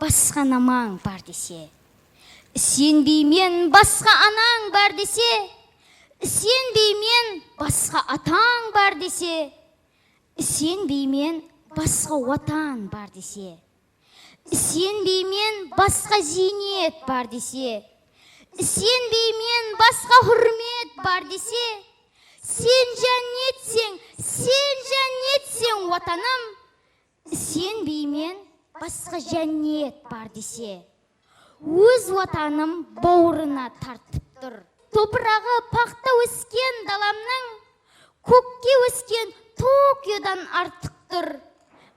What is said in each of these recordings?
басқа намаң бар десе, сенбеймен басқа анаң бар десе, сенбеймен басқа атаң бар десе, сенбеймен басқа отан бар десе, сенбеймен басқа зейнет бар десе, сенбеймен басқа хүрмет бар десе, сен жәннетсең отаным, сенбеймен басқа жәннет бар десе, өз отаным бауырына тартып тұр. Топырағы пақта өскен даламның, көкке өскен Токиодан артық тұр.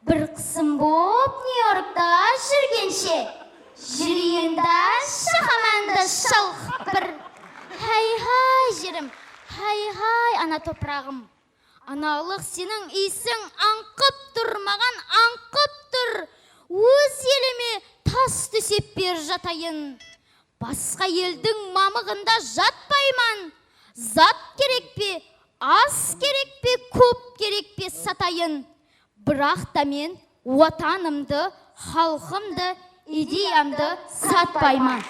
Бір қысым боп Нью-Йоркта жүргенше, жүрегімді шахаманды шалқып бір. Хай-хай жерім, хай-хай ана топырағым. Аналық сенің исің аңқып тұр, маған аңқып тұр. Өз еліме тас төсеп бер жатайын. Басқа елдің мамығында жатпайман. Зат керек пе, аз керек пе, көп керек пе сатайын. Бірақ та мен отанымды, халқымды, идеямды сатпайман.